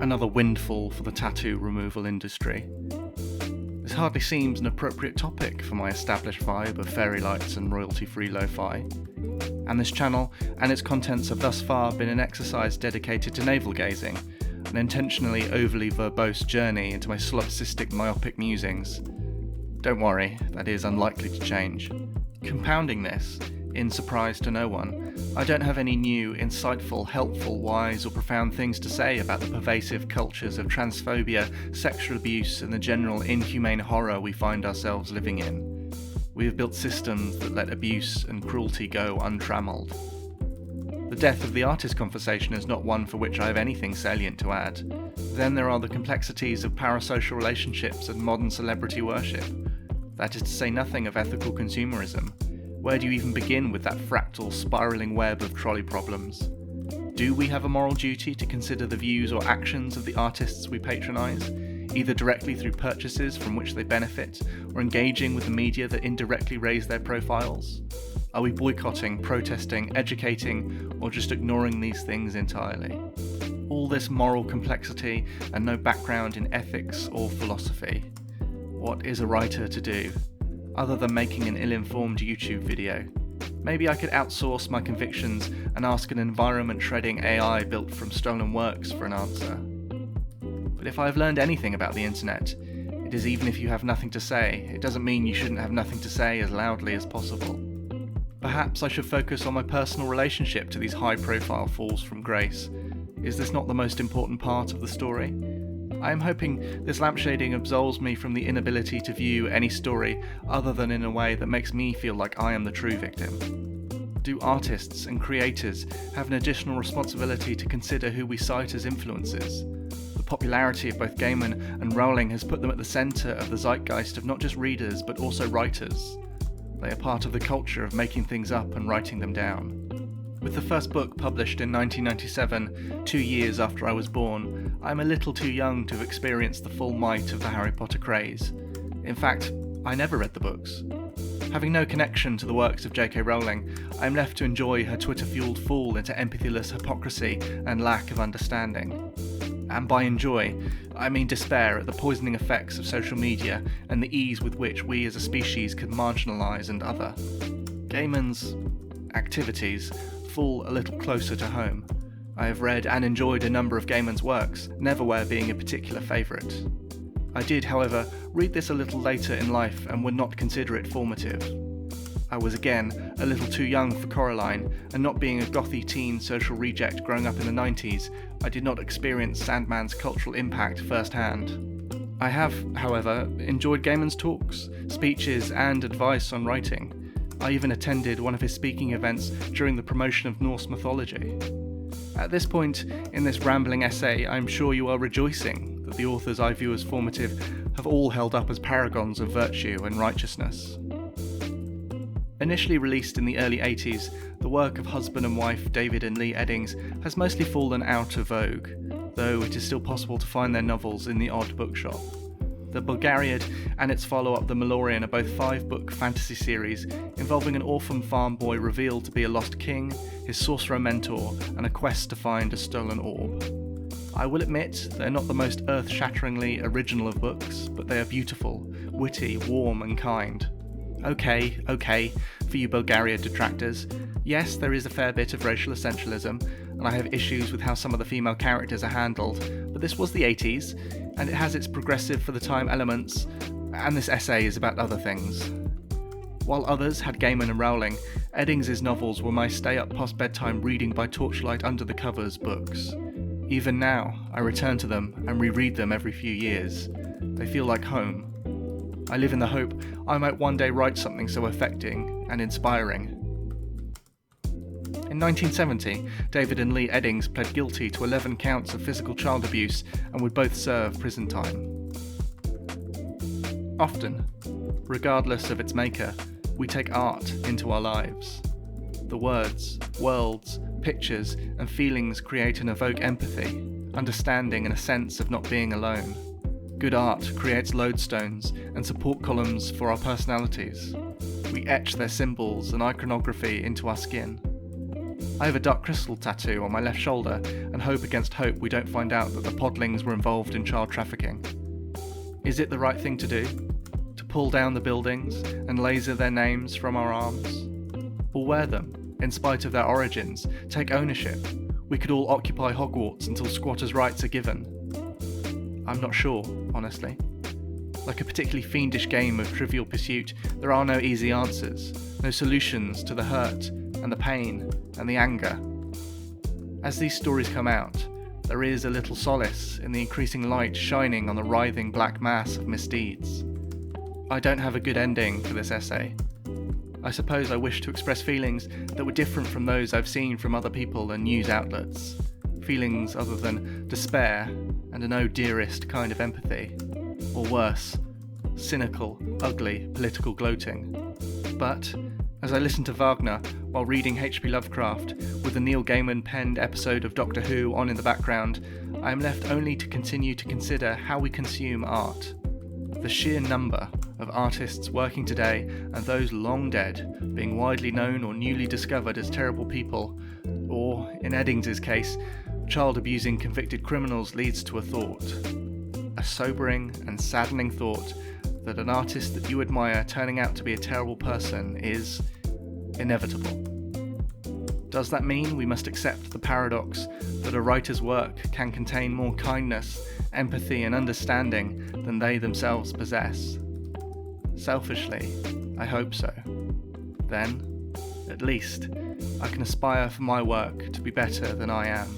Another windfall for the tattoo removal industry. This hardly seems an appropriate topic for my established vibe of fairy lights and royalty-free lo-fi. And this channel and its contents have thus far been an exercise dedicated to navel-gazing, an intentionally overly verbose journey into my solipsistic myopic musings. Don't worry, that is unlikely to change. Compounding this, in surprise to no one, I don't have any new, insightful, helpful, wise or profound things to say about the pervasive cultures of transphobia, sexual abuse and the general inhumane horror we find ourselves living in. We have built systems that let abuse and cruelty go untrammeled. The death of the artist conversation is not one for which I have anything salient to add. Then there are the complexities of parasocial relationships and modern celebrity worship. That is to say nothing of ethical consumerism. Where do you even begin with that fractal, spiralling web of trolley problems? Do we have a moral duty to consider the views or actions of the artists we patronise, either directly through purchases from which they benefit, or engaging with the media that indirectly raise their profiles? Are we boycotting, protesting, educating, or just ignoring these things entirely? All this moral complexity and no background in ethics or philosophy. What is a writer to do, other than making an ill-informed YouTube video? Maybe I could outsource my convictions and ask an environment-shredding AI built from stolen works for an answer. But if I have learned anything about the internet, it is even if you have nothing to say, it doesn't mean you shouldn't have nothing to say as loudly as possible. Perhaps I should focus on my personal relationship to these high-profile falls from grace. Is this not the most important part of the story? I am hoping this lampshading absolves me from the inability to view any story other than in a way that makes me feel like I am the true victim. Do artists and creators have an additional responsibility to consider who we cite as influences? The popularity of both Gaiman and Rowling has put them at the centre of the zeitgeist of not just readers but also writers. They are part of the culture of making things up and writing them down. With the first book published in 1997, 2 years after I was born, I am a little too young to have experienced the full might of the Harry Potter craze. In fact, I never read the books. Having no connection to the works of J.K. Rowling, I am left to enjoy her Twitter-fueled fall into empathyless hypocrisy and lack of understanding. And by enjoy, I mean despair at the poisoning effects of social media and the ease with which we as a species could marginalise and other. Gaiman's activities fall a little closer to home. I have read and enjoyed a number of Gaiman's works, Neverwhere being a particular favourite. I did, however, read this a little later in life and would not consider it formative. I was again a little too young for Coraline, and not being a gothy teen social reject growing up in the 90s, I did not experience Sandman's cultural impact firsthand. I have, however, enjoyed Gaiman's talks, speeches and advice on writing. I even attended one of his speaking events during the promotion of Norse mythology. At this point in this rambling essay, I am sure you are rejoicing that the authors I view as formative have all held up as paragons of virtue and righteousness. Initially released in the early 80s, the work of husband and wife David and Lee Eddings has mostly fallen out of vogue, though it is still possible to find their novels in the odd bookshop. The Bulgariad and its follow-up The Malorian are both 5-book fantasy series involving an orphan farm boy revealed to be a lost king, his sorcerer mentor, and a quest to find a stolen orb. I will admit they're not the most earth-shatteringly original of books, but they are beautiful, witty, warm and kind. Okay, for you Bulgaria detractors. Yes, there is a fair bit of racial essentialism, and I have issues with how some of the female characters are handled, but this was the 80s, and it has its progressive for the time elements, and this essay is about other things. While others had Gaiman and Rowling, Eddings' novels were my stay-up past bedtime reading by torchlight under the covers books. Even now, I return to them and reread them every few years. They feel like home. I live in the hope I might one day write something so affecting and inspiring. In 1970, David and Lee Eddings pled guilty to 11 counts of physical child abuse and would both serve prison time. Often, regardless of its maker, we take art into our lives. The words, worlds, pictures, and feelings create and evoke empathy, understanding and a sense of not being alone. Good art creates lodestones and support columns for our personalities. We etch their symbols and iconography into our skin. I have a dark crystal tattoo on my left shoulder and hope against hope we don't find out that the podlings were involved in child trafficking. Is it the right thing to do? To pull down the buildings and laser their names from our arms? Or wear them, in spite of their origins, take ownership? We could all occupy Hogwarts until squatters' rights are given. I'm not sure, honestly. Like a particularly fiendish game of Trivial Pursuit, there are no easy answers, no solutions to the hurt and the pain and the anger. As these stories come out, there is a little solace in the increasing light shining on the writhing black mass of misdeeds. I don't have a good ending for this essay. I suppose I wish to express feelings that were different from those I've seen from other people and news outlets. Feelings other than despair and an oh dearest kind of empathy. Or worse, cynical, ugly, political gloating. But, as I listen to Wagner while reading H.P. Lovecraft with the Neil Gaiman penned episode of Doctor Who on in the background, I am left only to continue to consider how we consume art. The sheer number of artists working today and those long dead being widely known or newly discovered as terrible people, or, in Eddings' case, child-abusing convicted criminals leads to a thought. A sobering and saddening thought that an artist that you admire turning out to be a terrible person is inevitable. Does that mean we must accept the paradox that a writer's work can contain more kindness, empathy and understanding than they themselves possess? Selfishly, I hope so. Then, at least, I can aspire for my work to be better than I am.